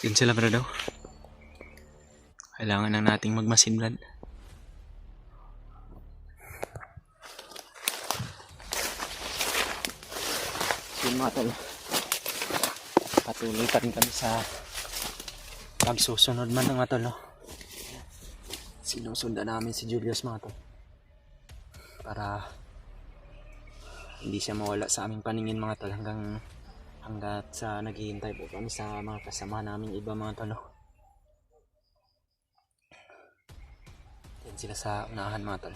Yun sila bro daw. Kailangan na nating magmasin brad. Yun mga tol. Patuloy pa rin kami sa pagsusunod man ng mga tol. No? Sinusundan namin si Julius mga tol. Para hindi siya mawala sa aming paningin mga tol hanggat sa naghihintay po kami sa mga kasama namin iba mga tol. No? Yan sila sa unahan mga tol.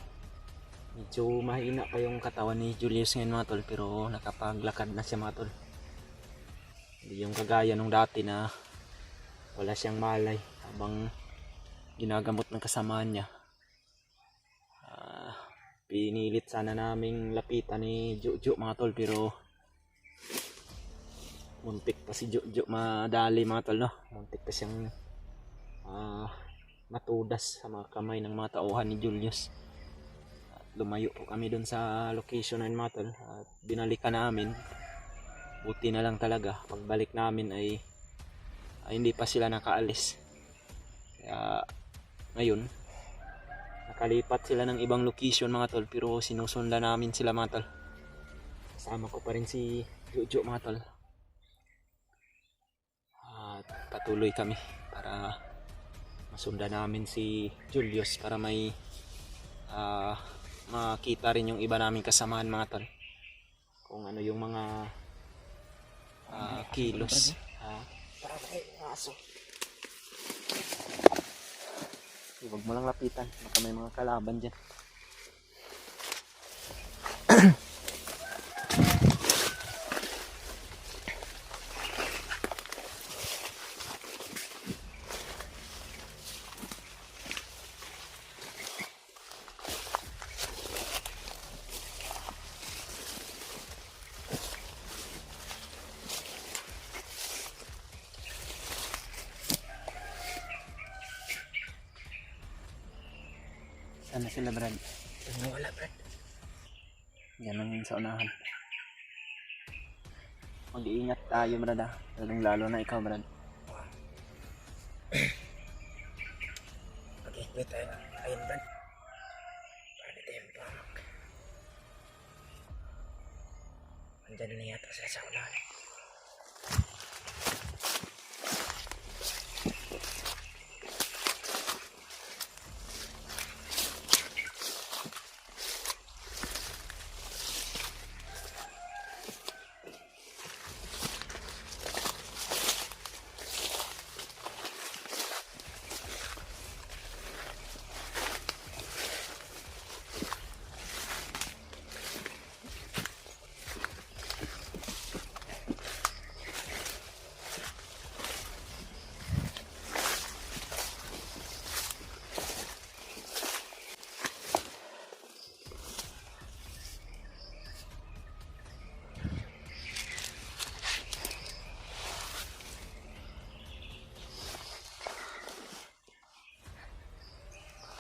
Medyo mahina pa yung katawan ni Julius ngayon mga tol, pero nakapaglakad na siya mga tol. Hindi yung kagaya nung dati na wala siyang malay habang ginagamot ng kasamaan niya. Pinilit sana naming lapitan ni Jojo mga tol, pero muntik pa si Jojo madali mga tol, no? Muntik pa siyang matudas sa mga kamay ng mga tauhan ni Julius. At lumayo po kami dun sa location na mga tol at binalikan namin. Buti na lang talaga pagbalik namin ay hindi pa sila nakaalis. Kaya ngayon nakalipat sila ng ibang location mga tol, pero sinusundan namin sila mga tol. Kasama ko pa rin si Jojo mga tol. At patuloy kami para masundan namin si Julius para may makita rin yung iba naming kasamaan mga tol. Kung ano yung mga kilos. Para may aso. Huwag mo lang lapitan, baka may mga kalaban dyan. Sana sila brad? Wala brad. Ganun yun sa unahan. Mag-iingat tayo brad ha. Lalo na ikaw brad. Mag-iingat tayo. Ayun brad. Para tayo mapamak. Andyan na yata sila sa unahan.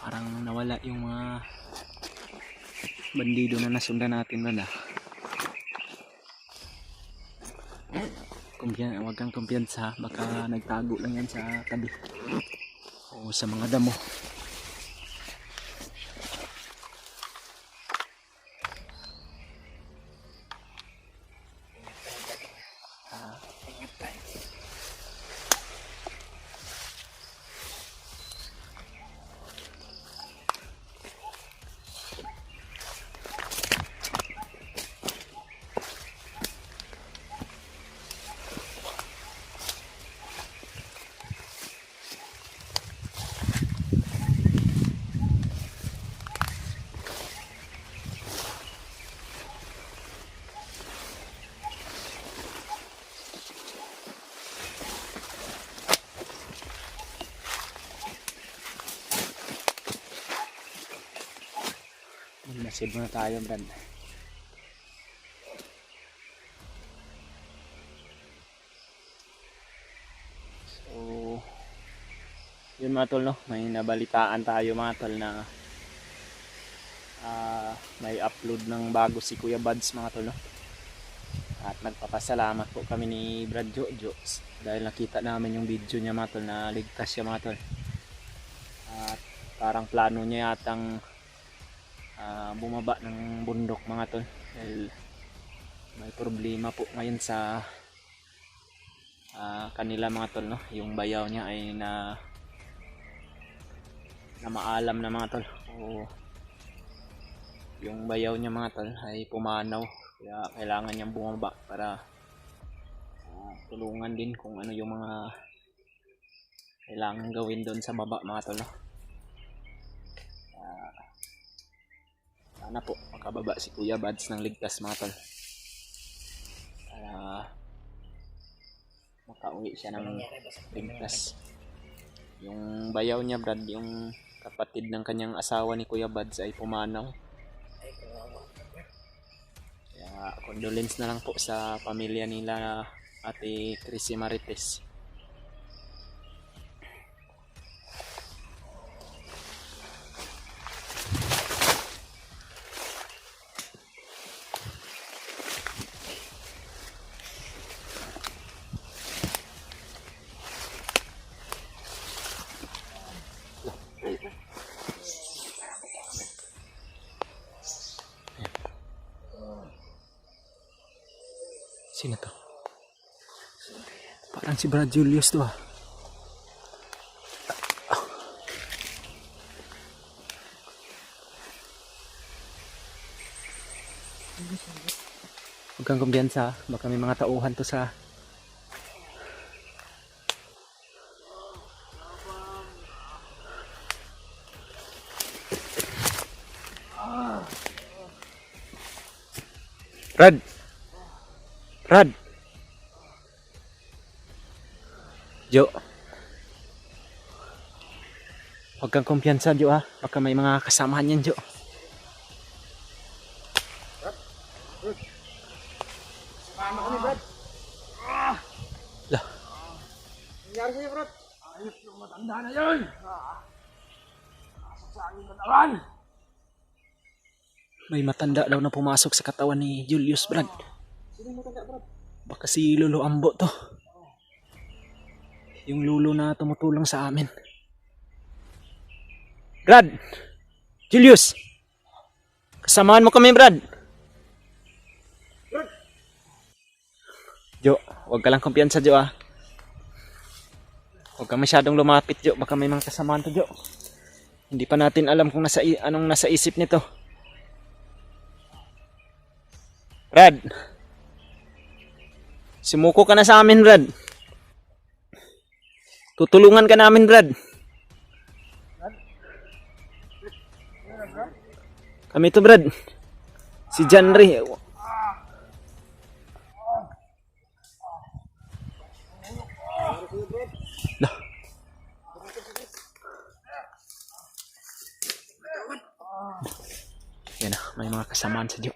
Parang nawala yung mga bandido na nasundan natin na. Huwag kang kumpiyansa, baka nagtago lang yan sa tabi o sa mga damo. Masid muna tayo brad. So yun mga tol, no? May nabalitaan tayo mga tol na may upload ng bago si Kuya Buds mga tol, no? At nagpapasalamat po kami ni Brad Jojo dahil nakita namin yung video niya mga tol na ligtas siya mga tol. At parang plano niya yatang bumaba ng bundok mga tol dahil may problema po ngayon sa kanila mga tol, no? Yung bayaw niya ay na maalam na mga tol, o yung bayaw niya mga tol ay pumanaw, kaya kailangan niyang bumaba para tulungan din kung ano yung mga kailangan gawin doon sa baba mga tol, no? Sana po makababa si Kuya Bads ng ligtas mga tol para makauwi siya ng ligtas. Yung bayaw niya Brad, yung kapatid ng kanyang asawa ni Kuya Bads ay pumanaw. Kaya condolence na lang po sa pamilya nila Ate Chrissy Marites. Sino to? Parang si Brad Julius to ah. Huwag kang kumbiyansa, baka may mga tauhan to sa Brad Jo, huwag kang kumpiyansa Jo ah, baka may mga kasamahan yan Jo. Sama kami, Brad. Lah, Nangyari sa'yo, Brad. Ayos yung matanda na yun. Pasok sa aming katawan. may matanda daw na pumasok sa katawan ni Julius Brad. Sino yung matanda, Brad? Baka si Lolo Ambo to. Yung lulo na tumutulong sa amin. Brad! Julius! Kasamahan mo kami, Brad! Jo, huwag ka lang kumpiyansa, Jo ah. Huwag ka masyadong lumapit, Jo. Baka may mga kasamahan to, Jo. Hindi pa natin alam kung anong nasa isip nito. Brad! Sumuko ka na sa amin, Brad. Tutulungan ka namin, Brad. Kami to, Brad. Si Janry. Lah. Yan na, may mga kasamaan sa Jo.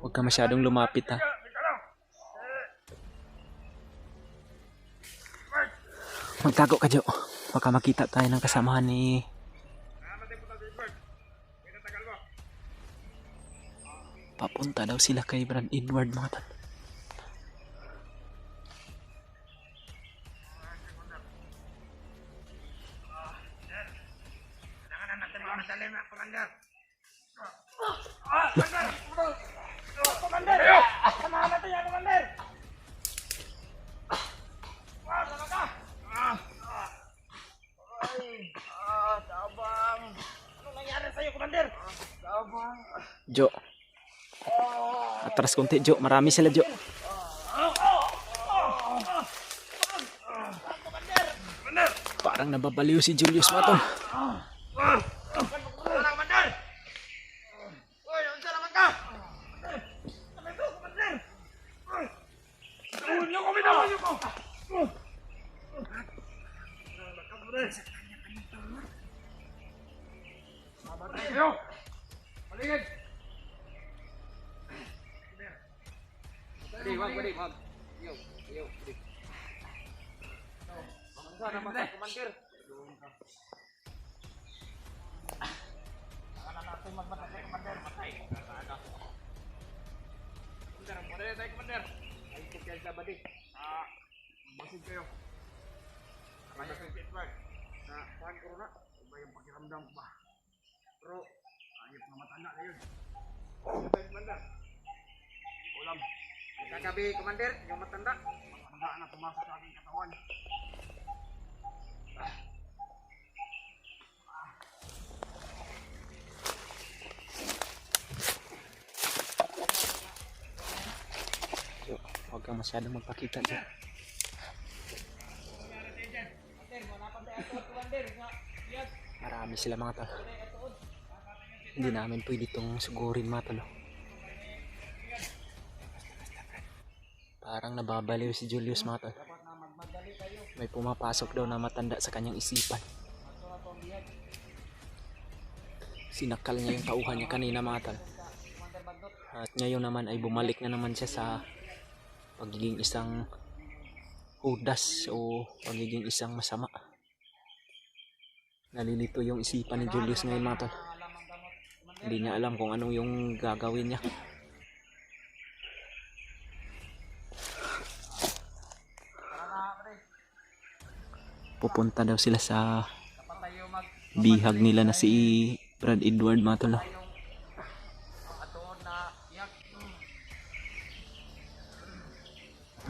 Huwag ka masyadong lumapit ha. Magtago ka Jo. Baka makita tayo ng kasamahan ni... Papunta daw sila kay Brad Edward mga tal. Jo. Atras konti Jo, marami sila Jo. Parang nababaliw si Julius Maton. natin magmatay, Commander. Matay. Ano? Commander, tayo, Commander. Ay, kumpiyansa ba di? Masin kayo. Kaya sa Pittsburgh. Na, kuhan ko na. Iba yung pakiramdam ko ba? Pero, ayop na matanda na yun. Tayo, Commander. Ulam. Kagabi, Commander, yung matanda. Matanda na pumasok sa aking katawan. So, huwag kang masyadong magpakita dyan. Marami sila mga tol. Hindi namin pwede itong sugurin mga tol. Parang nababaliw si Julius mga tol. May pumapasok daw na matanda sa kanyang isipan. Sinakal niya yung tauhan niya kanina mga tol. At ngayon naman ay bumalik na naman siya sa pagiging isang hudas o pagiging isang masama. Nalilito yung isipan ni Julius ngayon mga tol. Hindi niya alam kung anong yung gagawin niya. Pupunta daw sila sa bihag nila na si Brad Edward mga tol.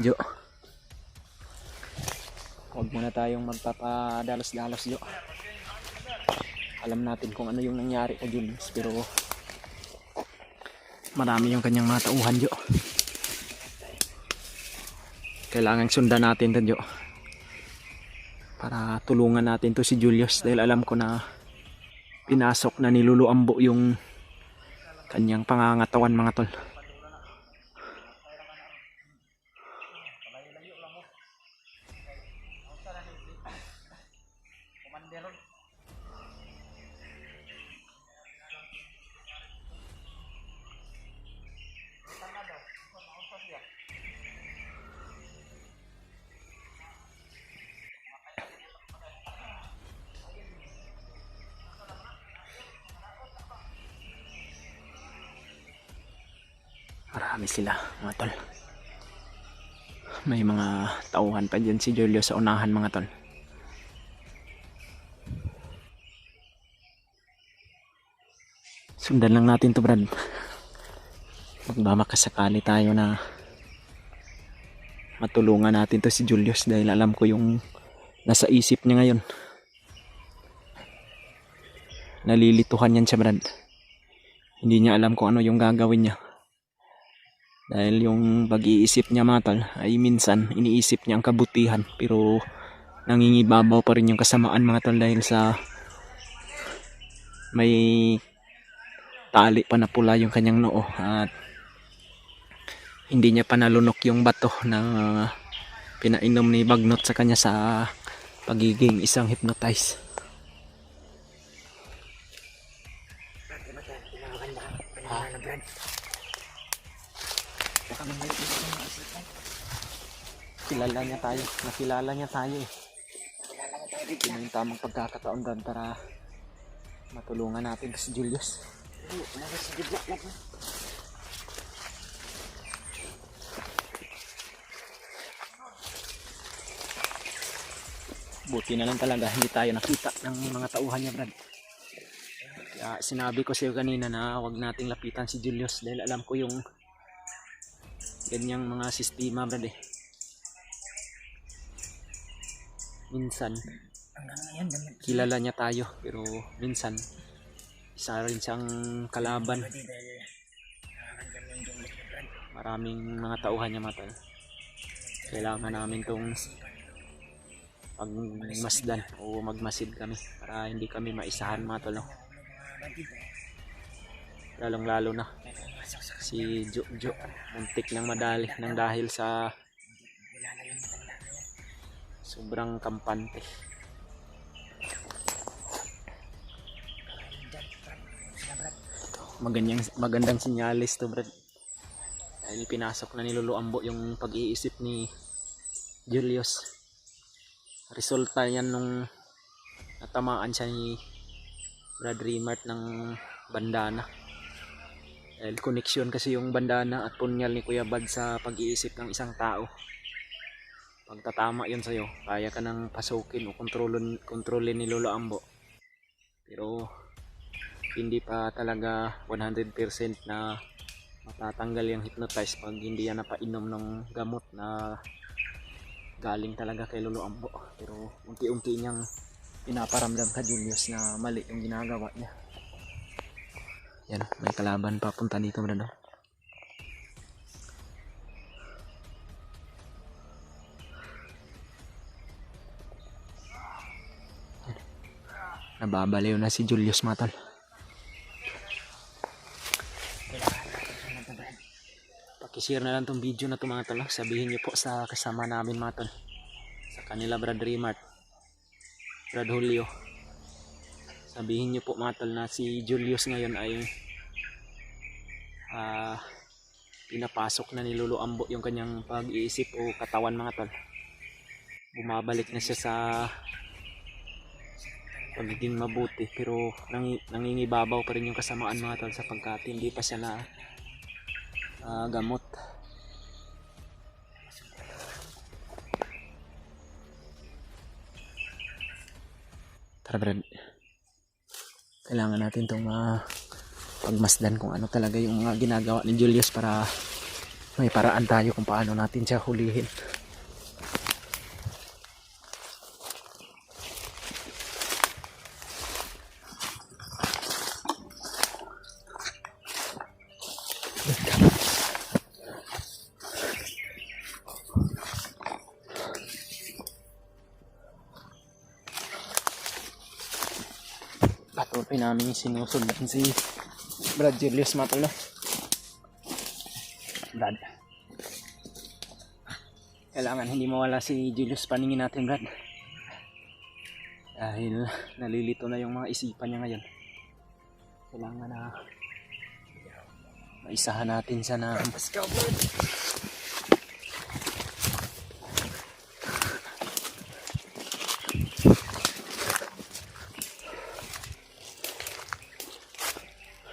Jo, huwag muna tayong magpapadalos-dalos Jo. Alam natin kung ano yung nangyari kay Julius, pero marami yung kanyang mga tauhan Jo. Kailangan sundan natin to Jo, para tulungan natin to si Julius, dahil alam ko na pinasok na ni Lulu Ambo yung kanyang pangangatawan mga tol. Marami sila mga tol. May mga tauhan pa dyan si Julius sa unahan mga tol. Sundan lang natin to Brad. Magmamakasakali tayo na matulungan natin to si Julius, dahil alam ko yung nasa isip niya ngayon. Nalilituhan yan siya Brad. Hindi niya alam kung ano yung gagawin niya. Dahil yung pag-iisip niya mga tol ay minsan iniisip niya ang kabutihan, pero nangingibabaw pa rin yung kasamaan mga tol, dahil sa may tali pa na pula yung kanyang noo at hindi niya pa nalunok yung bato na pinainom ni Bagnot sa kanya sa pagiging isang hypnotize. Kilala niya tayo, nakilala niya tayo eh. Ito na yung tamang pagkakataon doon para matulungan natin si Julius. Buti na lang talaga hindi tayo nakita ng mga tauhan niya Brad. Kaya sinabi ko sa iyo kanina na huwag nating lapitan si Julius, dahil alam ko yung ganyang mga sistema Brad eh. Minsan kilala niya tayo, pero minsan isa rin siyang kalaban. Maraming mga tauhan niya mata. Kailangan namin tong pagmasdan o magmasid kami para hindi kami maisahan mga tol. Lalong lalo na si Jo muntik nang madali nang dahil sa sobrang kampante. Magandang sinyalis to Brad, dahil pinasok na ni Lolo Ambo yung pag-iisip ni Julius. Resulta yan nung natamaan siya ni Brad Rimart ng bandana. Dahil koneksyon kasi yung bandana at punyal ni Kuya Bad sa pag-iisip ng isang tao. Pag tatama yun sa'yo, kaya ka nang pasukin o kontrolin ni Lolo Ambo. Pero hindi pa talaga 100% na matatanggal yung hypnotize pag hindi yan napainom ng gamot na galing talaga kay Lolo Ambo. Pero unti-unti niyang pinaparamdam ka Julius na mali yung ginagawa niya. Yan, may kalaban papunta dito na. Nababaliw na si Julius mga tol. Pakishare na lang tong video na to mga tol. Sabihin niyo po sa kasama namin mga tol. Sa kanila Brad Rimart, Brad Julio. Sabihin niyo po mga tol na si Julius ngayon ay pinapasok na ni Lolo Ambo yung kanyang pag-iisip o katawan mga tol. Bumabalik na siya sa pagiging mabuti, pero nangingibabaw pa rin yung kasamaan mga tol sapagkat hindi pa siya na gamot. Tara Brad, kailangan natin itong pagmasdan kung ano talaga yung mga ginagawa ni Julius para may paraan tayo kung paano natin siya hulihin. Patuloy namin sinusundan si Brad Julius matol na. Brad, kailangan hindi mawala si Julius paningin natin Brad. Dahil nalilito na yung mga isipan niya ngayon. Kailangan na maisahan natin siya na Pascal Brad.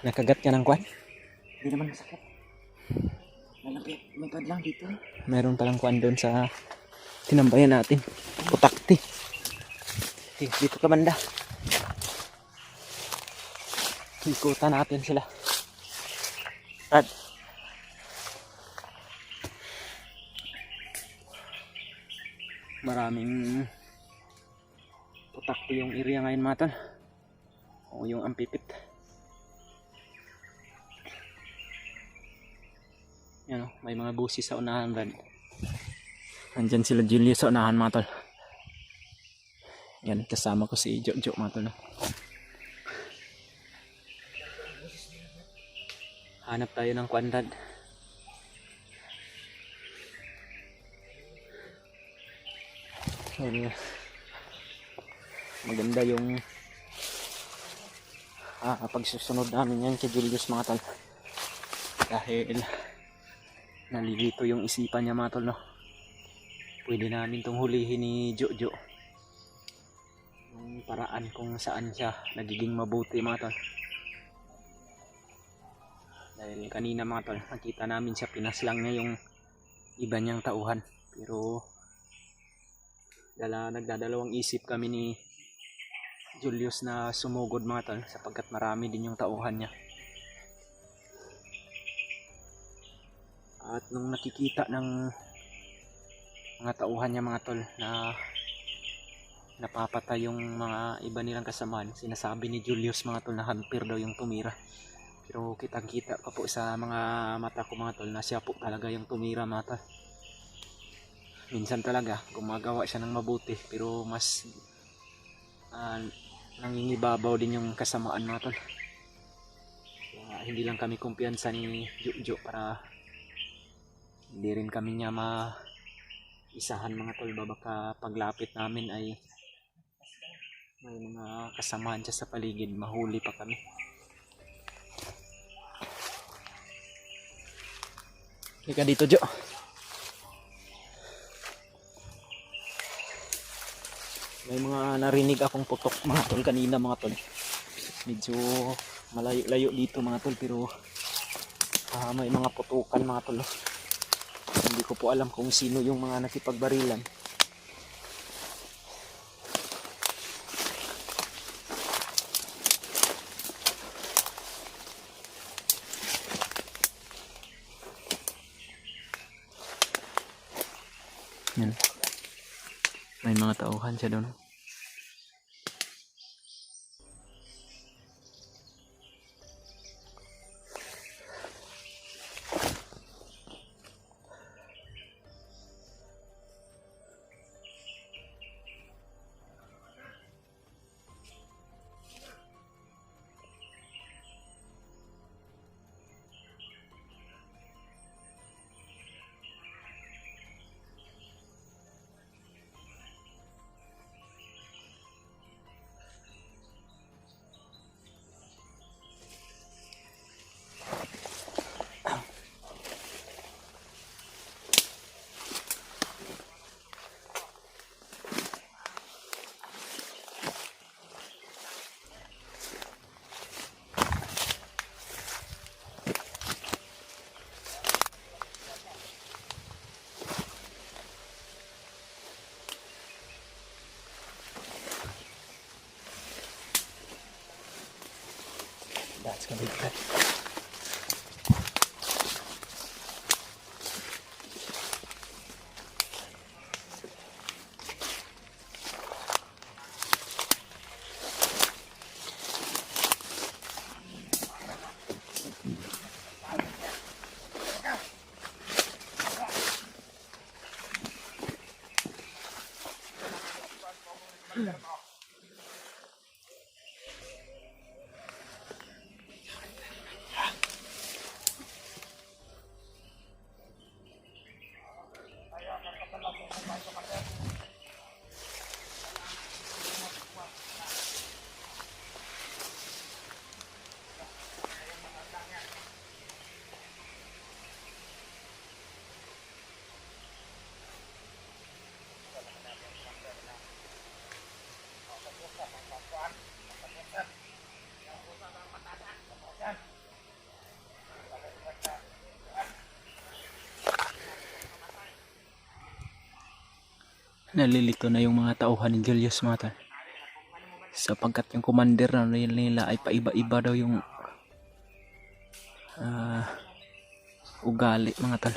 Nakagat ka ng kwan? Hindi naman masakit. May pad lang dito. Meron palang kwan doon sa tinambayan natin. Putakti. Dito ka banda. Ikutan natin sila. Brad. Maraming putakti yung area ngayon mga tol. O yung ampipit. Yan o, may mga busi sa unahan Brad. Nandyan sila Julius sa unahan mga tol. Yan, kasama ko si Jojo mga tol. Hanap tayo ng kwanrad. Maganda yung pagsusunod namin yan kay Julius mga tol. Dahil nalilito yung isipan niya mga tol, no? Pwede namin tong hulihin ni Jojo yung paraan kung saan siya nagiging mabuti mga tol. Dahil kanina mga tol, nakita namin siya, pinaslang niya yung iba niyang tauhan. Pero nagdadalawang isip kami ni Julius na sumugod mga tol sapagkat marami din yung tauhan niya. At nung nakikita ng mga tauhan niya mga tol na napapatay yung mga iba nilang kasamahan, sinasabi ni Julius mga tol na hamper daw yung tumira. Pero kitang kita pa po sa mga mata ko mga tol na siya po talaga yung tumira mga tol. Minsan talaga gumagawa siya ng mabuti pero mas nangingibabaw din yung kasamaan mga tol. Kaya hindi lang kami kumpiyansa ni Jojo para hindi rin kami niya maisahan mga tol. Baka paglapit namin ay may mga kasamaan siya sa paligid, mahuli pa kami. Ika dito Jo. May mga narinig akong putok mga tol kanina mga tol. Medyo malayo-layo dito mga tol, pero may mga putukan mga tol. Hindi ko po alam kung sino yung mga nakipagbarilan. Yan. May mga tauhan siya doon. That's gonna be good. Nalilito na yung mga tauhan ni Julius mga tol, sapagkat yung commander na nila ay paiba-iba daw yung ugali mga tol.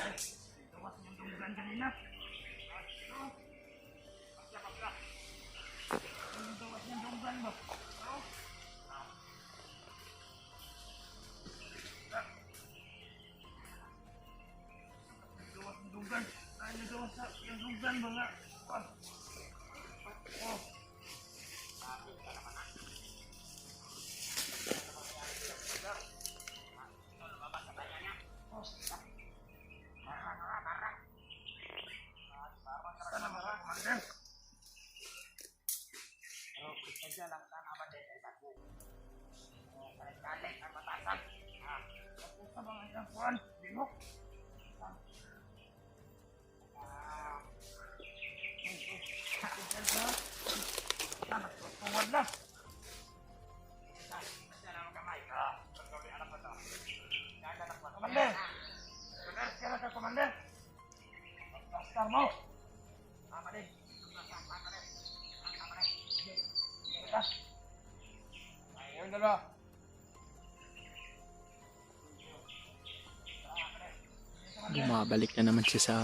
Bumabalik na naman siya sa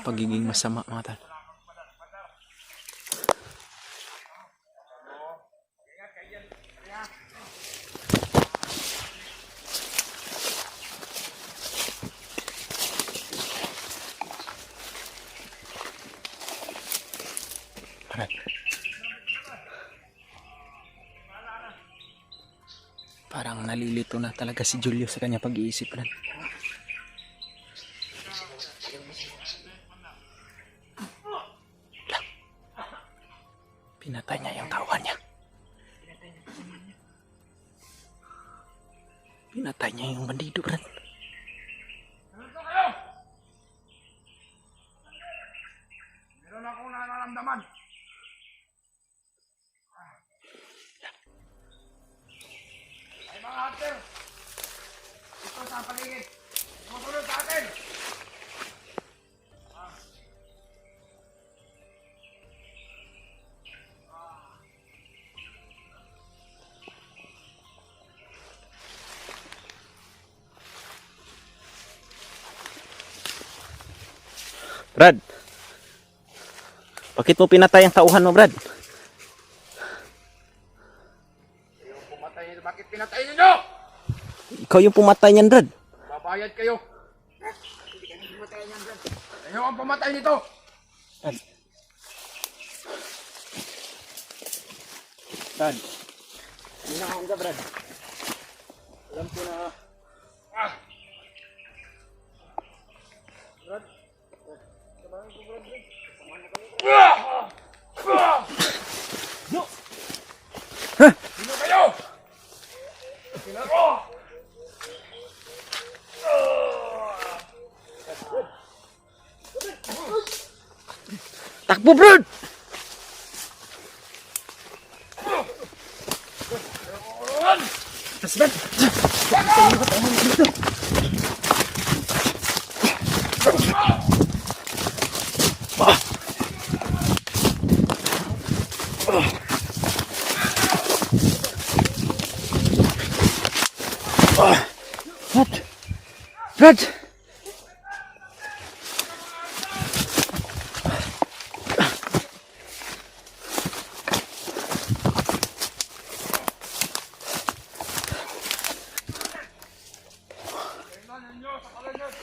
pagiging masama mga tol. Parang nalilito na talaga si Julio sa kanya pag-iisip rin. Pinatay niya yung tauhan niya. Pinatay niya yung bandido rin. Meron akong nararamdaman. mga hunter. Ito sa paligid. Sumunod sa atin. Brad, bakit mo pinatay ang tauhan mo, Brad? Yung pumatay nito, bakit pinatay ninyo? Ikaw yung pumatay niyan, Brad. Babayad kayo. Hindi kami pumatay niyan, Brad. Kayo ang pumatay nito. Brad. Brad. Hindi na ako Brad. Alam ko na. Ah! Sino kayo? Sino ko? Takbo, Brad! Brad! Brad! Brad! Kailan ninyo sa kalanyan?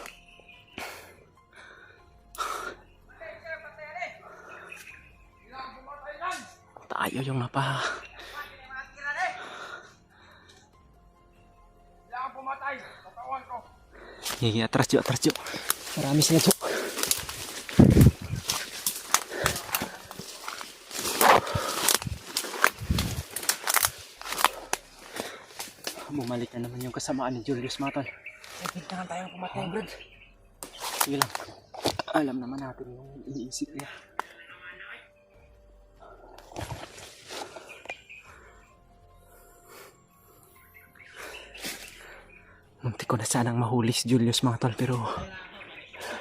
Sila ang pumatay yan. Tayo yung napa. Sila ang pumatay. Katawan ko. Iya, atras Jo, atras Jo. Marami sila Jo. Bumalik na naman yung kasamaan ni Julius Matol. Pintangan tayong pumatay, Brad. Sige lang. Alam naman natin yung iniisip niya. Munti ko na sanang mahuli si Julius mga tol, pero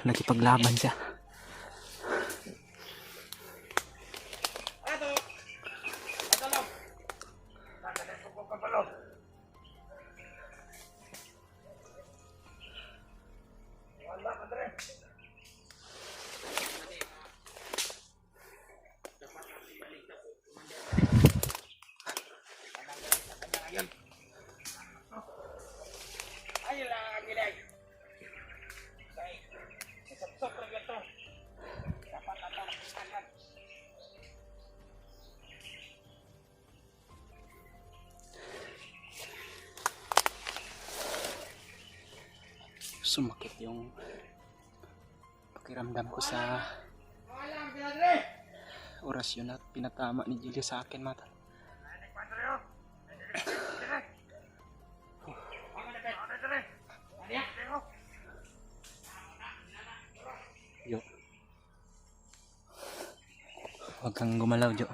nakipaglaban siya. Sumakit yung pakiramdam ko sa orasyon at pinatama ni Julius sa akin mga tol. Jo. Huwag kang gumalaw, Jo.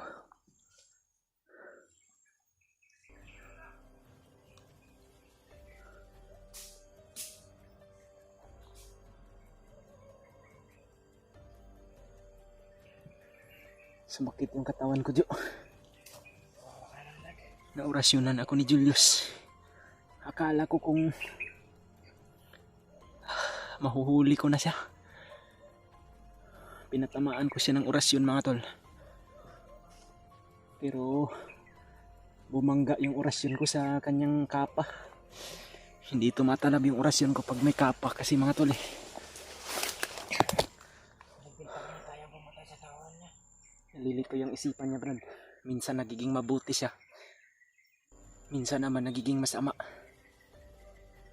Sumakit yung katawan ko, Jo. Naorasyonan ako ni Julius. Akala ko kung mahuhuli ko na siya. Pinatamaan ko siya ng orasyon mga tol. Pero bumangga yung orasyon ko sa kanyang kapa. Hindi tumatalab yung orasyon ko pag may kapa kasi mga tol eh. Nalilito yung isipan niya, Brad. Minsan nagiging mabuti siya. Minsan naman nagiging masama.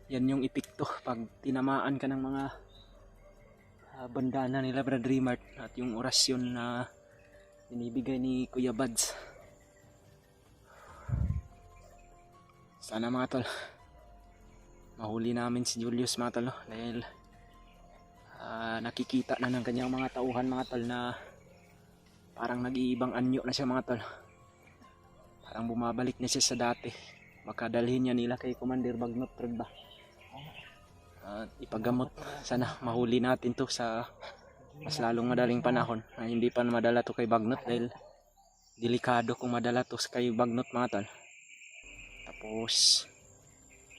Yan yung epekto pag tinamaan ka ng mga bandana nila, Brad Remart, at yung orasyon na binibigay ni Kuya Buds. Sana mga tol mahuli namin si Julius mga tol, no? Dahil nakikita na ng kanyang mga tauhan mga tol na parang nag-iibang anyo na siya mga tol. Parang bumabalik na siya sa dati. Baka dalhin niya nila kay Commander Bagnot Prod ba. At ipagamot. Sana mahuli natin to sa mas lalong madaling panahon. Hindi pa madala to kay Bagnot dahil delikado kung madala to kay Bagnot mga tol. Tapos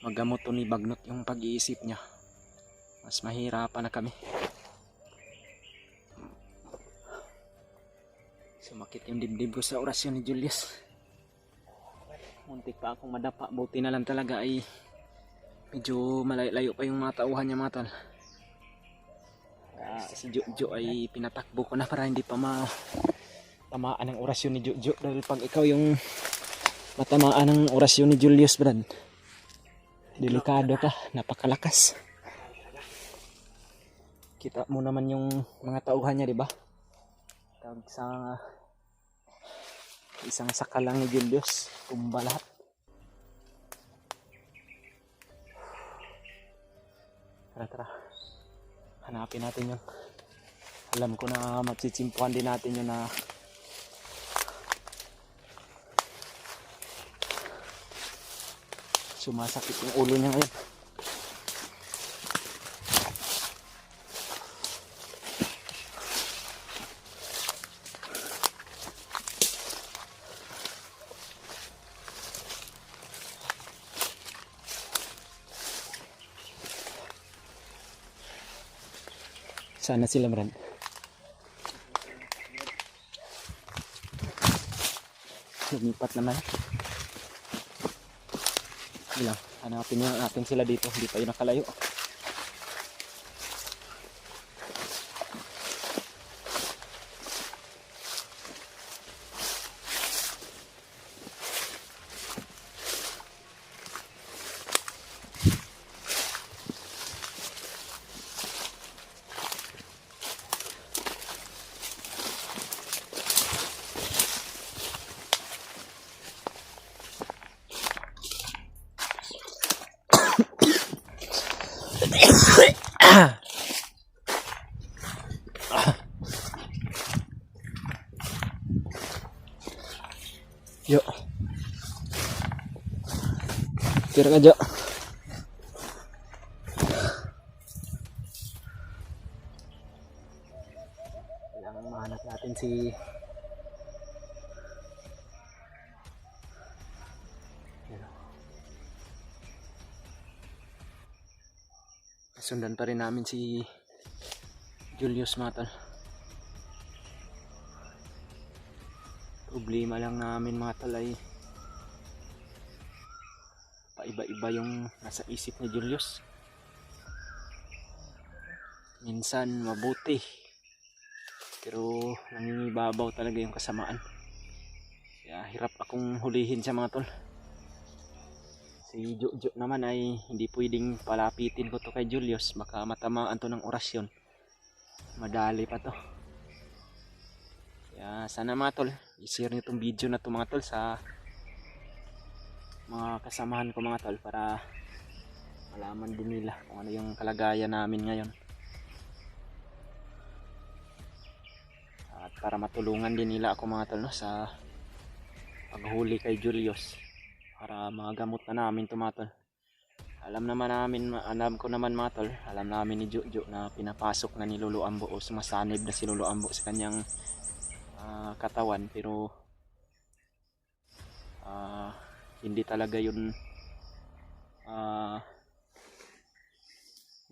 magamot to ni Bagnot yung pag-iisip niya. Mas mahirapan na kami. Sumakit yung dibdib ko sa orasyon ni Julius. Muntik pa akong madapa. Buti na lang talaga ay medyo malayo pa yung mga tauhan niya mga tol. Si Jojo ay pinatakbo ko na para hindi pa tamaan ng orasyon ni Jojo. Dahil pag ikaw yung matamaan ng orasyon ni Julius Brad, delikado ka, napakalakas. Kita mo naman yung mga tauhan niya, di ba? Tawag sa isang saka lang ni Julius, tumba lahat. Tara. Hanapin natin yun. Alam ko na matsitsimpuan din natin yun na sumasakit yung ulo niya ngayon. Sana sila Brad. Lumipat naman. Ilang, hanapin natin sila dito. Hindi pa yun nakalayo. Yo. Tira ka, Jo. Kailangan mahanap natin si sundan pa rin namin si Julius Matal. Problema lang namin mga tol ay paiba-iba yung nasa isip ni Julius. Minsan mabuti pero nangingibabaw talaga yung kasamaan. Kaya hirap akong hulihin siya mga tol. Si Jojo naman ay hindi pwedeng palapitin ko to kay Julius, baka matamaan to ng orasyon. Madali pa to. Kaya sana mga tol, i-share nyo itong video na to mga tol sa mga kasamahan ko mga tol para malaman din nila kung ano yung kalagayan namin ngayon. At para matulungan din nila ako mga tol no, sa paghuli kay Julius. Para magamot na namin ito mga tol. Alam ko naman mga tol, alam namin ni Jojo na pinapasok na ni Lolo Ambo o sumasanib na si Lolo Ambo sa kanyang katawan. Pero hindi talaga yun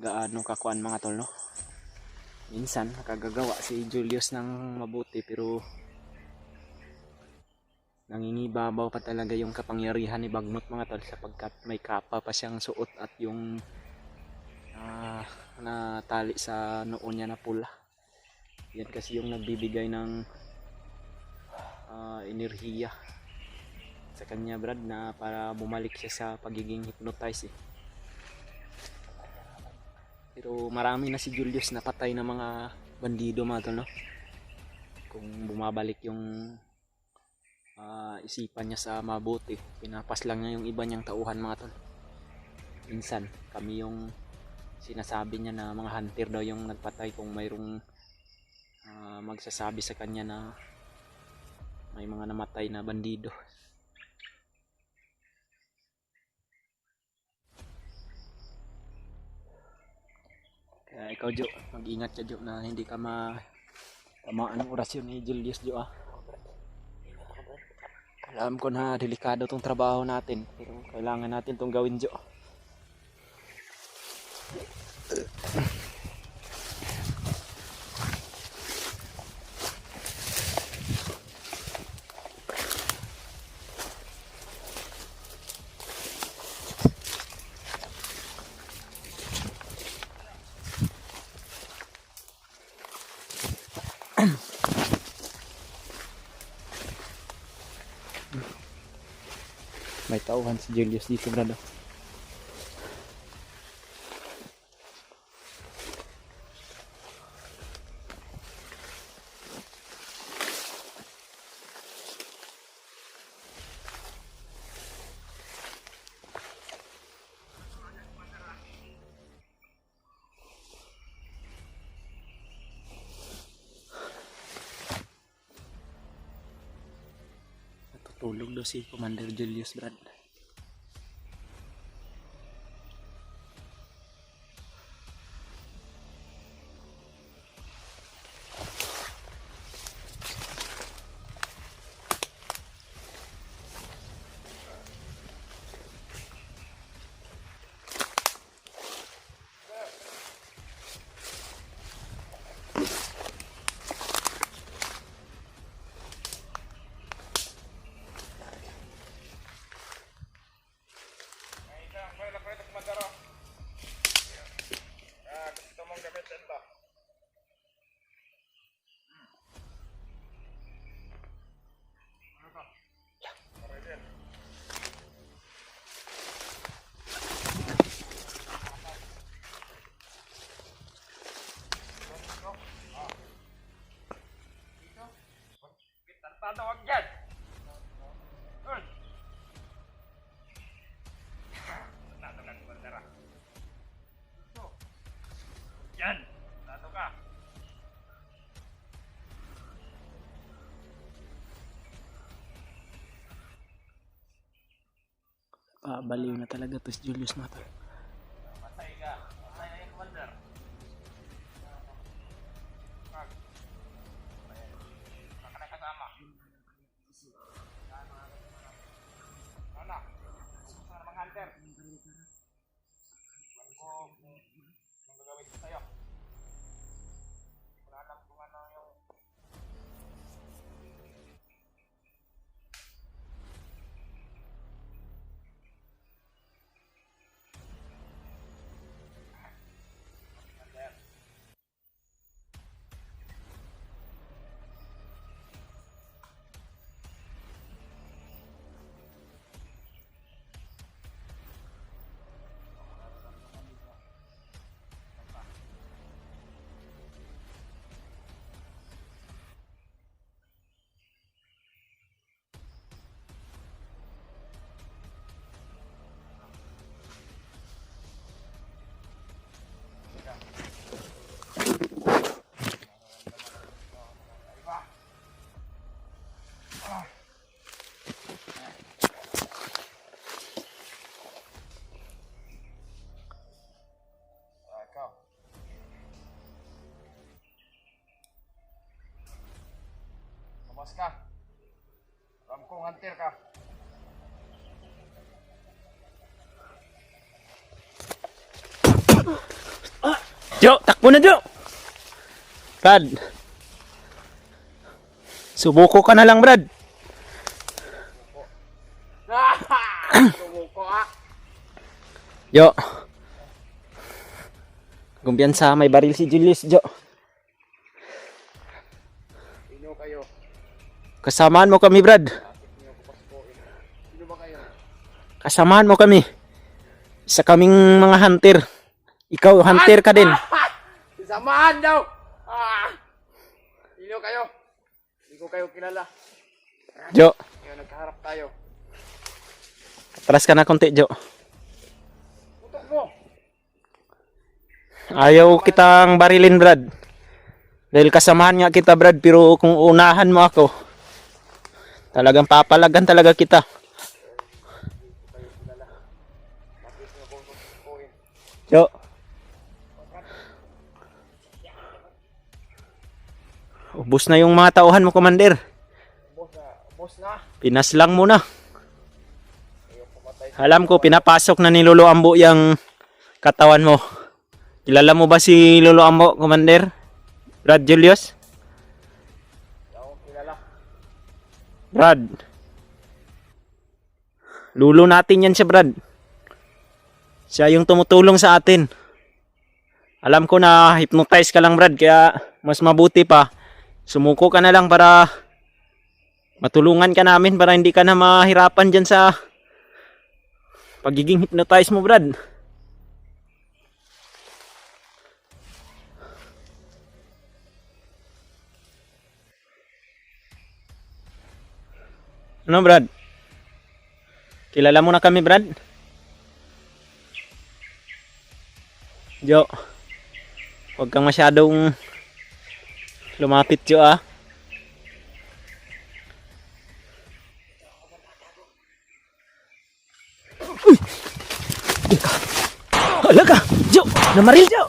gaano kakuan mga tol no. Minsan nakagagawa si Julius ng mabuti pero nangingibabaw pa talaga yung kapangyarihan ni Bagnot mga tol, sapagkat may kapa pa siyang suot at yung natali sa noo niya na pula. Yan kasi yung nagbibigay ng enerhiya sa kanya Brad, na para bumalik siya sa pagiging hypnotize eh. Pero marami na si Julius na patay na mga bandido mga tol no. Kung bumabalik yung isipan niya sa mabuti, pinapas lang niya yung iba niyang tauhan mga tol. Minsan kami yung sinasabi niya na mga hunter daw yung nagpatay kung mayroong magsasabi sa kanya na may mga namatay na bandido. Ikaw Jo, mag-ingat ka Jo na hindi ka tamaan ng orasyon ni Julius Jo ah. Alam ko na delikado tong trabaho natin, pero kailangan natin tong gawin Jo. May tauhan si Julius dito brado. Natutulog daw si Commander Julius Brad. Gusto mong gamitin to. Ano to? Pwede. Tartado wag dyan. Tartado ka, Kumandara. Yan! Tartado ka. Baliw na talaga to si Julius Mato. Matay ka. Matay na yung Commander. Baka na kasama. Ano? Gusto na mag-hunter. Ano kung gagawin ko sa'yo? Wala alam kung ano yung... Ikaw. Labas ka. Alam kong hunter ka. Jo, takbo na Jo. Brad. Subuko ka na lang, Brad. Sumuko ka. Jo. Kumpiyansa may baril si Julius, Jo. Sino kayo? Kasamaan mo kami, Brad. Sino ba kayo? Kasamaan mo kami. Isa kaming mga hunter. Ikaw, hunter ka din. Samahan daw! Sino kayo? Hindi ko kayo kilala. Jo, Ngayon nagkaharap tayo. atras ka na konti, Jo. Putok mo! Ayaw kitang barilin, Brad. Dahil kasamahan nga kita, Brad. Pero kung unahan mo ako, talagang papalagan talaga kita. Jo. Ubus na yung mga tauhan mo, Commander. Boss na. Pinaslang mo na. Ayaw pumatay. Alam ko, pinapasok na ni Lolo Ambo yung katawan mo. Kilala mo ba si Lolo Ambo, Commander? Brad Julius? Ayaw kilala. Brad. Lulo natin yan siya, Brad. Siya yung tumutulong sa atin. Alam ko na hypnotize ka lang, Brad, kaya mas mabuti pa. Sumuko ka na lang para matulungan ka namin para hindi ka na mahirapan dyan sa pagiging hypnotize mo, Brad. Ano, Brad? Kilala mo na kami, Brad? Jo, huwag kang masyadong lumapit, Jo, ah. Uy! Hala ka! Jo! Namaril, Jo!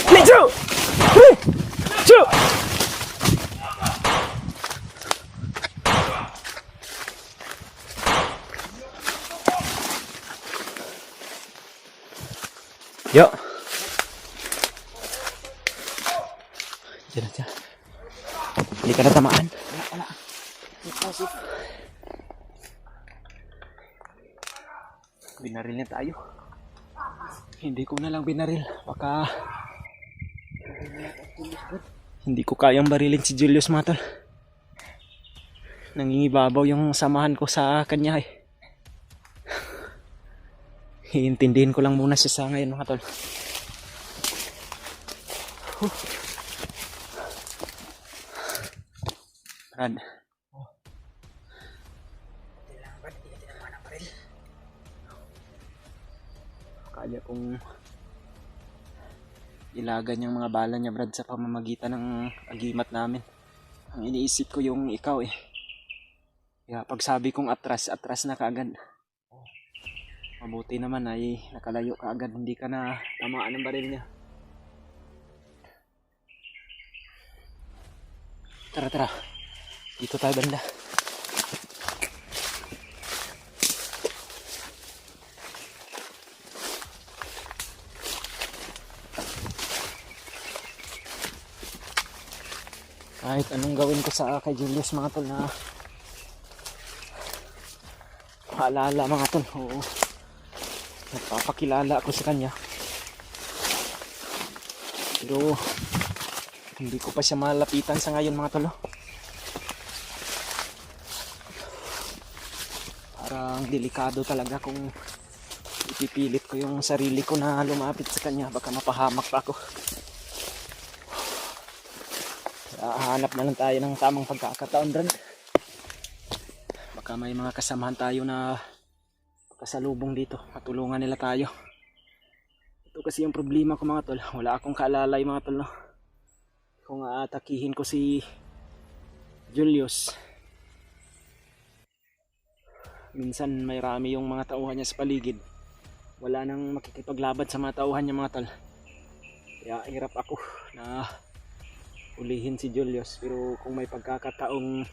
Dali, Jo! Uy! Jo! Jo! Diyan na, diyan. Hindi ka na tamaan. Wala. Binaril niya tayo. Hindi ko na lang binaril. Baka hindi ko kayang barilin si Julius, mga tol. Nangingibabaw yung samahan ko sa kanya, eh. Iintindihin ko lang muna siya sa ngayon, mga tol. Brad. Kaya kong ilagan yung mga bala niya, Brad, sa pamamagitan ng agimat namin. Ang iniisip ko yung ikaw, eh. Kaya pag sabi kong atras na kaagad. Mabuti naman ay nakalayo kaagad, hindi ka na tamaan ng baril niya. Tara. Dito tayo banda. Kahit anong gawin ko sa kay Julius, mga tol, na maalala, mga tol. Oo. Nagpapakilala ako sa kanya. Pero hindi ko pa siya malapitan sa ngayon, mga tol. Parang delikado talaga kung ipipilit ko yung sarili ko na lumapit sa kanya. Baka mapahamak pa ako. Hanap na lang tayo ng tamang pagkakataon, Brad. Baka may mga kasamahan tayo na kasalubong dito. Matulungan nila tayo. Ito kasi yung problema ko, mga tol. Wala akong kaalalay, mga tol, no? Kung aatakihin ko si Julius, minsan may rami yung mga tauhan niya sa paligid. Wala nang makikipaglaban sa mga tauhan niya, mga tol. Kaya hirap ako na ulihin si Julius. Pero kung may pagkakataong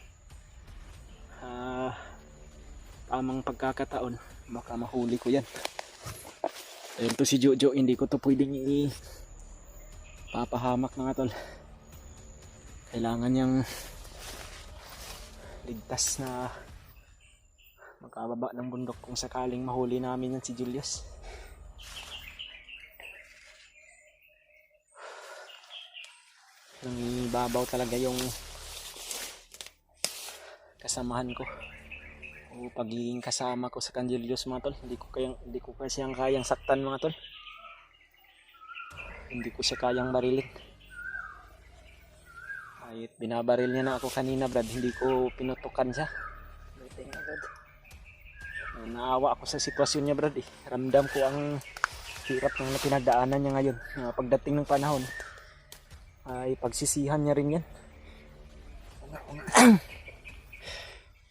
tamang pagkakataon, baka mahuli ko yan. Ayun to si Jojo, hindi ko to pwedeng papahamak, mga tol. Kailangan niyang ligtas na magkababa ng bundok kung sakaling mahuli namin yan si Julius. Nangibabaw talaga yung kasamahan ko o pagiging kasama ko sa Julius, mga tol. Hindi ko kasi kayang saktan, mga tol. Hindi ko siya kayang barilin. Kahit binabaril niya na ako kanina, Brad, hindi ko pinutukan siya. Naawa ako sa sitwasyon niya, Brad, eh. Ramdam ko ang hirap ng pinagdaanan niya ngayon. Pagdating ng panahon ay pagsisihan niya rin yan.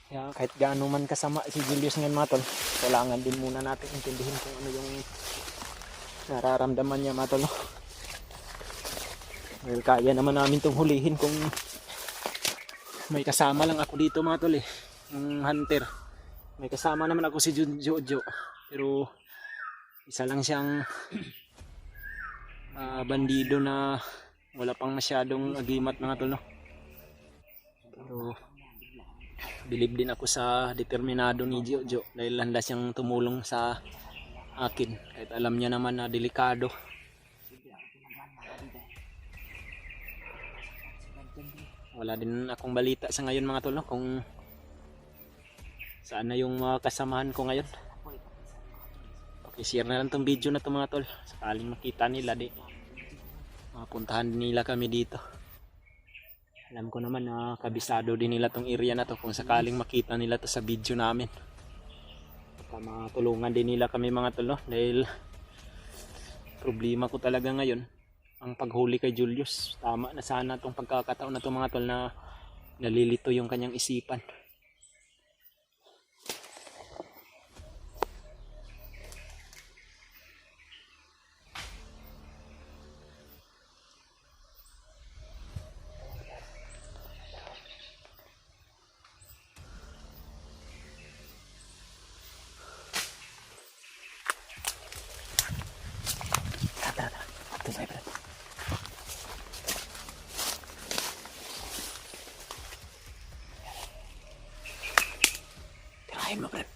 Kaya kahit gaano man kasama si Julius ngayon, mga tol, kailangan din muna natin intindihin kung ano yung nararamdaman niya, mga tol, no? Well, kaya naman namin itong hulihin kung may kasama lang ako dito mga tol eh. Yung hunter. May kasama naman ako si Jojo. Pero isa lang siyang bandido na wala pang masyadong agimat mga tol no. Pero bilib din ako sa determinado ni Jojo dahil handa siyang tumulong sa akin kahit alam niya naman na delikado. Wala din akong balita sa ngayon mga tol no, kung saan na yung mga kasamahan ko ngayon. I-share na lang tong video na to mga tol. Sakaling makita nila di mapuntahan nila kami dito. Alam ko naman na kabisado din nila tong area na to kung sakaling makita nila to sa video namin. Baka matulungan din nila kami mga tol no? Dahil problema ko talaga ngayon ang paghuli kay Julius. Tama na sana tong pagkakataon na to mga tol na nalilito yung kanyang isipan. Tirahin mo, Brad.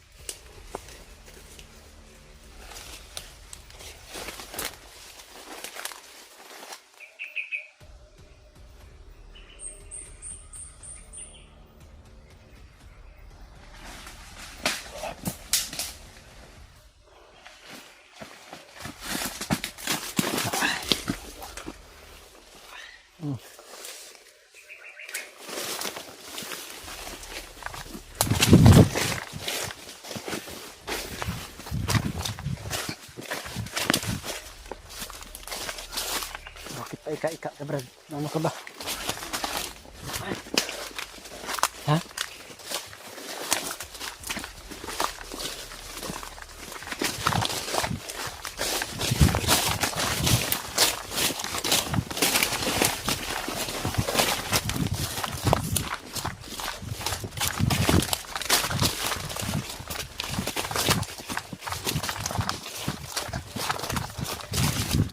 Bakit pa ika-ika ka, Brad? Ano ka ba?